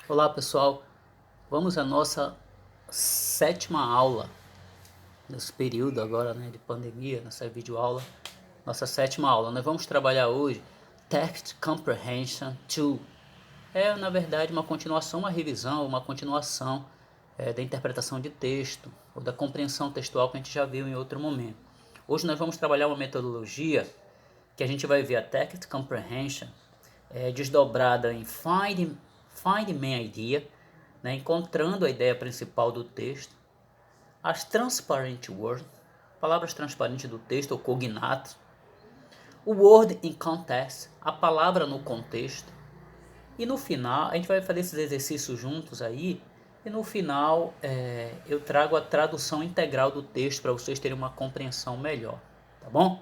Olá pessoal, vamos à nossa sétima aula nesse período agora, né, de pandemia, nessa videoaula, nossa sétima aula. Nós vamos trabalhar hoje Text Comprehension 2. É na verdade uma continuação, uma revisão, uma continuação da interpretação de texto ou da compreensão textual que a gente já viu em outro momento. Hoje nós vamos trabalhar uma metodologia que a gente vai ver a Text Comprehension desdobrada em Find Main Idea, né, encontrando a ideia principal do texto, as Transparent Words, palavras transparentes do texto ou cognatos, o Word in Context, a palavra no contexto, e no final, a gente vai fazer esses exercícios juntos aí, e no final eu trago a tradução integral do texto para vocês terem uma compreensão melhor, tá bom?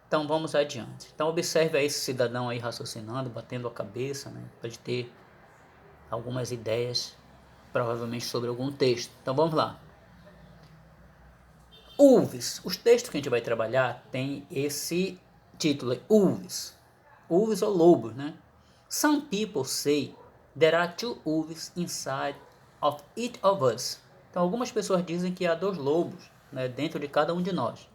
Então vamos adiante. Então observe aí esse cidadão aí raciocinando, batendo a cabeça, né, para ter algumas ideias, provavelmente sobre algum texto. Então vamos lá. Uves. Os textos que a gente vai trabalhar tem esse título, uves. Uves ou lobos, né? Some people say there are two wolves inside of each of us. Então algumas pessoas dizem que há dois lobos, né, dentro de cada um de nós.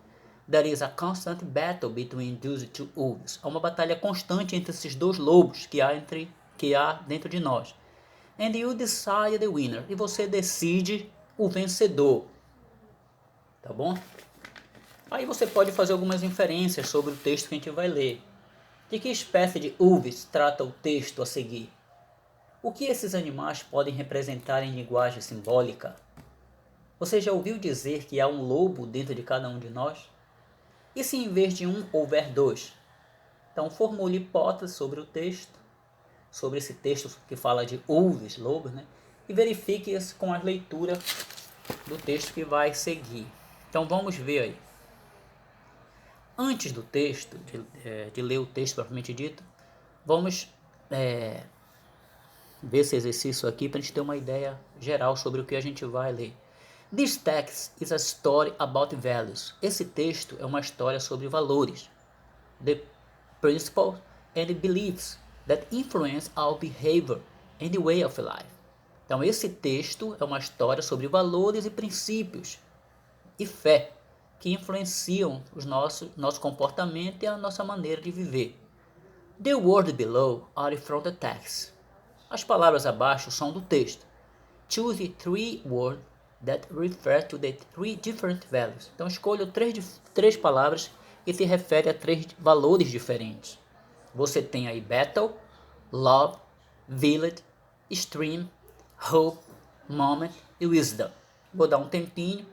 There is a constant battle between those two wolves. Há uma batalha constante entre esses dois lobos que há dentro de nós. And you decide the winner. E você decide o vencedor. Tá bom? Aí você pode fazer algumas inferências sobre o texto que a gente vai ler. De que espécie de uves trata o texto a seguir? O que esses animais podem representar em linguagem simbólica? Você já ouviu dizer que há um lobo dentro de cada um de nós? E se em vez de um houver dois? Então formule hipóteses sobre o texto, sobre esse texto que fala de uves, lobos, né? E verifique-as com a leitura do texto que vai seguir. Então vamos ver aí. Antes do texto, de ler o texto propriamente dito, vamos ver esse exercício aqui para a gente ter uma ideia geral sobre o que a gente vai ler. This text is a story about values. Esse texto é uma história sobre valores. The principles and beliefs that influence our behavior and the way of life. Então esse texto é uma história sobre valores e princípios e fé que influenciam o nosso comportamento e a nossa maneira de viver. The words below are from the text. As palavras abaixo são do texto. Choose three words that refer to the three different values. Então escolha três palavras que se referem a três valores diferentes. Você tem aí battle, love, village, stream, hope, moment e wisdom. Vou dar um tempinho.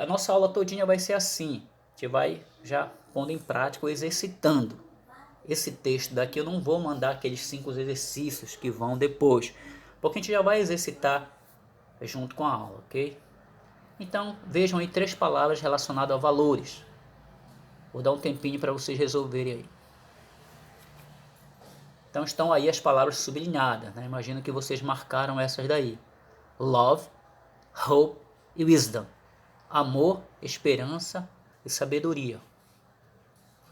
A nossa aula todinha vai ser assim. A gente vai já pondo em prática ou exercitando. Esse texto daqui eu não vou mandar aqueles 5 exercícios que vão depois, porque a gente já vai exercitar junto com a aula, ok? Então vejam aí 3 palavras relacionadas a valores. Vou dar um tempinho para vocês resolverem aí. Então estão aí as palavras sublinhadas, né? Imagino que vocês marcaram essas daí. Love, hope e wisdom. Amor, esperança e sabedoria.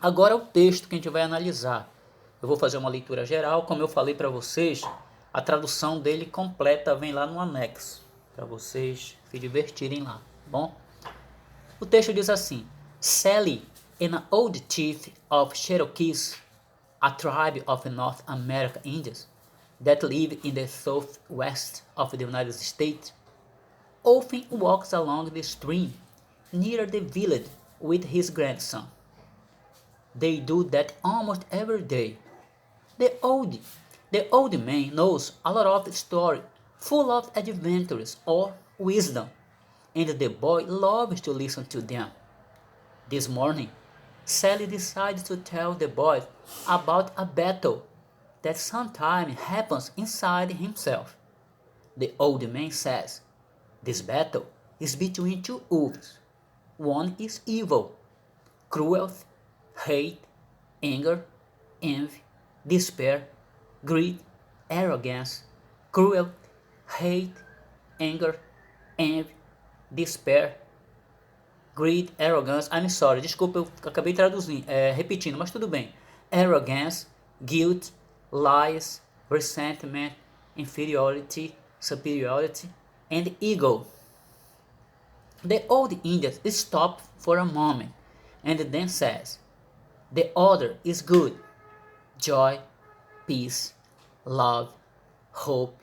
Agora o texto que a gente vai analisar. Eu vou fazer uma leitura geral, como eu falei para vocês, a tradução dele completa vem lá no anexo, para vocês se divertirem lá, bom? O texto diz assim: Sally, an old chief of Cherokees, a tribe of North American Indians that live in the southwest of the United States, often walks along the stream near the village with his grandson. They do that almost every day. The old man knows a lot of stories, full of adventures or wisdom, and the boy loves to listen to them. This morning, Sally decides to tell the boy about a battle that sometimes happens inside himself. The old man says, this battle is between two wolves. One is evil, cruel, hate, anger, envy, despair, greed, arrogance, cruel, hate, anger, envy, despair, greed, arrogance. I'm sorry, desculpa, eu acabei traduzindo, repetindo, mas tudo bem. Arrogance, guilt, lies, resentment, inferiority, superiority, and ego. The old Indian stops for a moment and then says, the other is good, joy, peace, love, hope,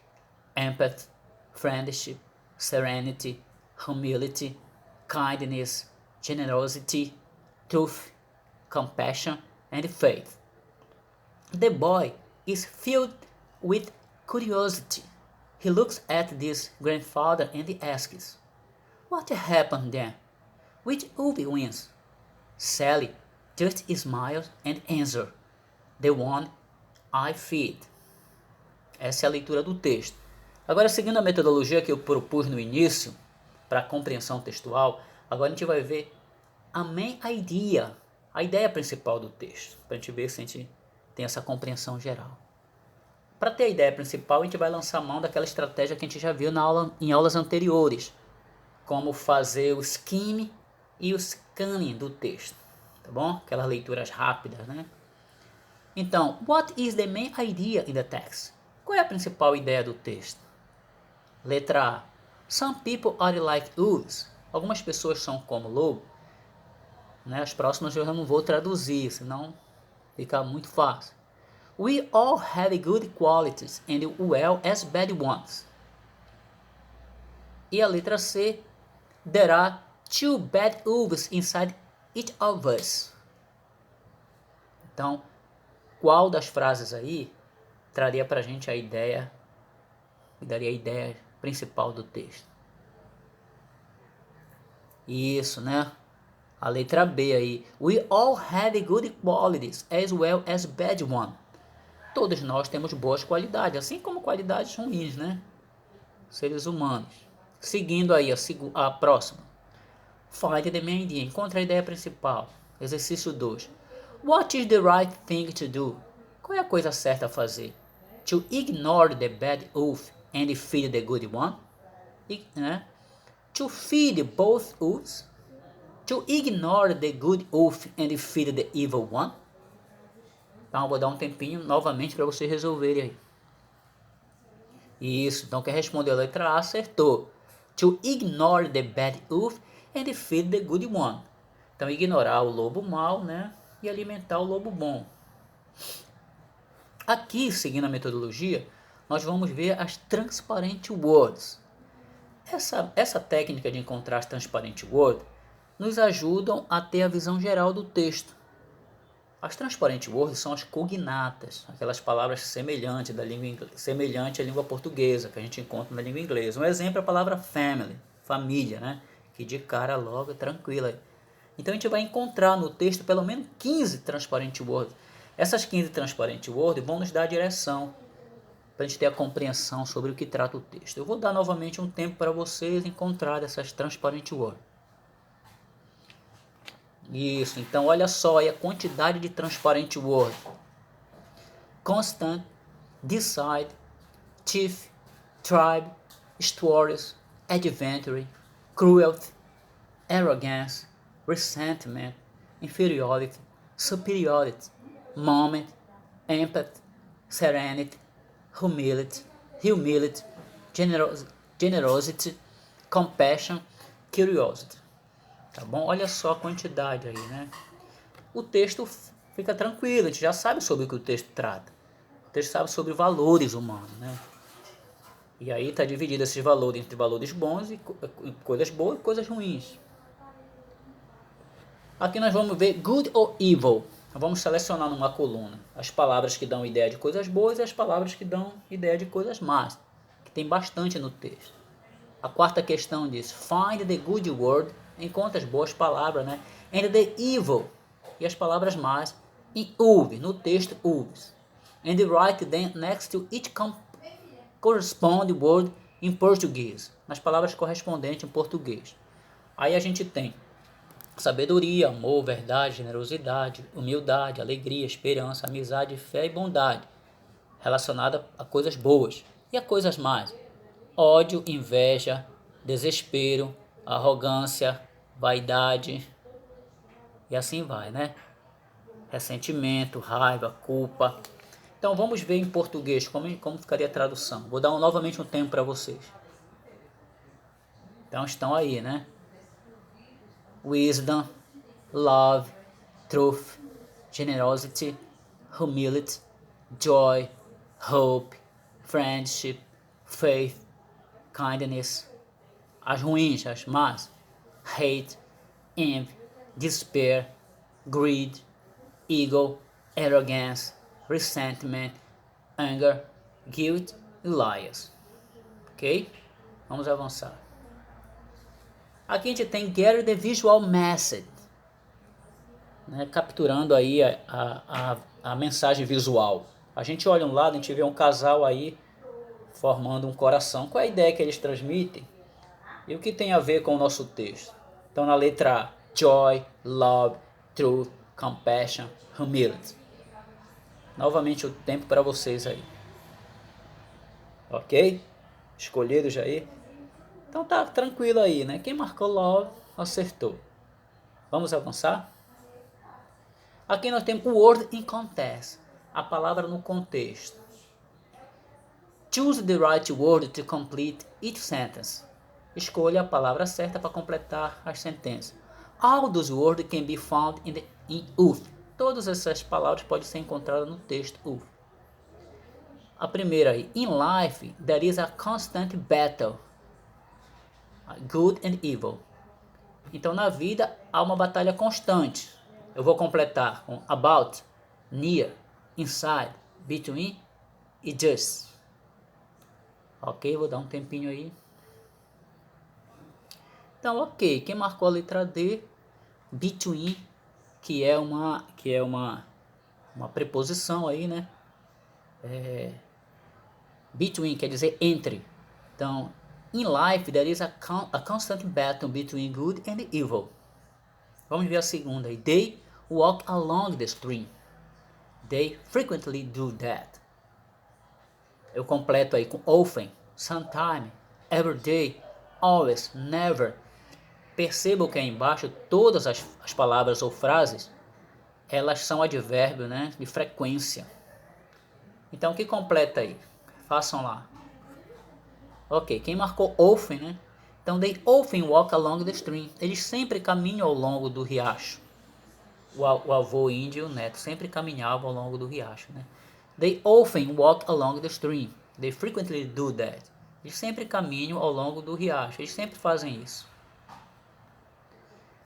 empathy, friendship, serenity, humility, kindness, generosity, truth, compassion, and faith. The boy is filled with curiosity. He looks at his grandfather and asks, what happened then? Which Ubi wins? Sally just smiles and answers, the one I feed. Essa é a leitura do texto. Agora, seguindo a metodologia que eu propus no início, para a compreensão textual, agora a gente vai ver a main idea, a ideia principal do texto, para a gente ver se a gente tem essa compreensão geral. Para ter a ideia principal, a gente vai lançar mão daquela estratégia que a gente já viu em aulas anteriores, como fazer o skimming e o scanning do texto, tá bom? Aquelas leituras rápidas, né? Então, what is the main idea in the text? Qual é a principal ideia do texto? Letra A. Some people are like wolves. Algumas pessoas são como lobo. Né? As próximas eu não vou traduzir, senão fica muito fácil. We all have good qualities and well as bad ones. E a letra C. There are two bad wolves inside each of us. Então, qual das frases aí traria para a gente a ideia, daria a ideia principal do texto? Isso, né? A letra B aí. We all have good qualities as well as bad ones. Todos nós temos boas qualidades, assim como qualidades ruins, né? Seres humanos. Seguindo aí a próxima. Find the main idea. Encontre a ideia principal. Exercício 2. What is the right thing to do? Qual é a coisa certa a fazer? To ignore the bad wolf and feed the good one? Né? To feed both wolves? To ignore the good wolf and feed the evil one? Então eu vou dar um tempinho novamente para vocês resolverem aí. Isso, então quem respondeu a letra A acertou. To ignore the bad wolf and feed the good one. Então ignorar o lobo mau, né? E alimentar o lobo bom. Aqui, seguindo a metodologia, nós vamos ver as transparent words. Essa técnica de encontrar as transparent words nos ajudam a ter a visão geral do texto. As transparent words são as cognatas, aquelas palavras semelhantes semelhante à língua portuguesa que a gente encontra na língua inglesa. Um exemplo é a palavra family, família, né? Que de cara logo é tranquila. Então a gente vai encontrar no texto pelo menos 15 transparent words. Essas 15 transparent words vão nos dar a direção para a gente ter a compreensão sobre o que trata o texto. Eu vou dar novamente um tempo para vocês encontrar essas transparent words. Isso, então olha só aí a quantidade de transparent word. Constant, decide, chief, tribe, stories, adventure, cruelty, arrogance, resentment, inferiority, superiority, moment, empathy, serenity, humility, generosity, compassion, curiosity. Tá bom? Olha só a quantidade aí, né? O texto fica tranquilo, a gente já sabe sobre o que o texto trata. O texto sabe sobre valores humanos, né? E aí está dividido esses valores entre valores bons e coisas boas e coisas ruins. Aqui nós vamos ver good or evil. Vamos selecionar numa coluna as palavras que dão ideia de coisas boas e as palavras que dão ideia de coisas más, que tem bastante no texto. A quarta questão diz, find the good word, encontra as boas palavras, né? And the evil, e as palavras más, em wolves, no texto wolves. And write them next to each corresponding word in português, nas palavras correspondentes em português. Aí a gente tem sabedoria, amor, verdade, generosidade, humildade, alegria, esperança, amizade, fé e bondade, relacionada a coisas boas. E a coisas más? Ódio, inveja, desespero, arrogância, vaidade, e assim vai, né? Ressentimento, raiva, culpa. Então vamos ver em português como ficaria a tradução. Vou dar novamente um tempo para vocês. Então estão aí, né? Wisdom, love, truth, generosity, humility, joy, hope, friendship, faith, kindness. As ruins, as más: hate, envy, despair, greed, ego, arrogance, resentment, anger, guilt e lies. Ok? Vamos avançar. Aqui a gente tem get the visual message, né? Capturando aí a mensagem visual. A gente olha um lado, a gente vê um casal aí formando um coração. Qual é a ideia que eles transmitem? E o que tem a ver com o nosso texto? Então na letra A, joy, love, truth, compassion, humility. Novamente o tempo para vocês aí. Ok? Escolhidos aí? Então tá tranquilo aí, né? Quem marcou love acertou. Vamos avançar? Aqui nós temos o word in context, a palavra no contexto. Choose the right word to complete each sentence. Escolha a palavra certa para completar as sentenças. All those words can be found in UF. Todas essas palavras podem ser encontradas no texto UF. A primeira aí. In life, there is a constant battle. Good and evil. Então na vida há uma batalha constante. Eu vou completar com about, near, inside, between e just. Ok, vou dar um tempinho aí. Então, ok, quem marcou a letra D, between, que é uma preposição aí, né? Between quer dizer entre. Então, in life there is a constant battle between good and evil. Vamos ver a segunda aí. They walk along the stream. They frequently do that. Eu completo aí com often, sometime, every day, always, never. Percebam que aí embaixo todas as palavras ou frases, elas são advérbios, né, de frequência. Então o que completa aí? Façam lá. Ok, quem marcou often, né? Então they often walk along the stream. Eles sempre caminham ao longo do riacho. O avô índio e o neto sempre caminhavam ao longo do riacho, né? They often walk along the stream. They frequently do that. Eles sempre caminham ao longo do riacho. Eles sempre fazem isso.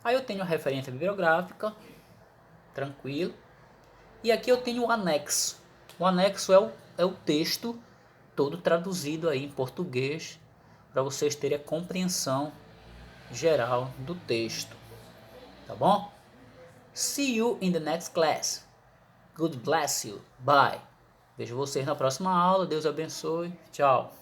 Aí eu tenho a referência bibliográfica, tranquilo. E aqui eu tenho o anexo. O anexo é o texto todo traduzido aí em português, para vocês terem a compreensão geral do texto. Tá bom? See you in the next class. God bless you. Bye. Vejo vocês na próxima aula. Deus abençoe. Tchau.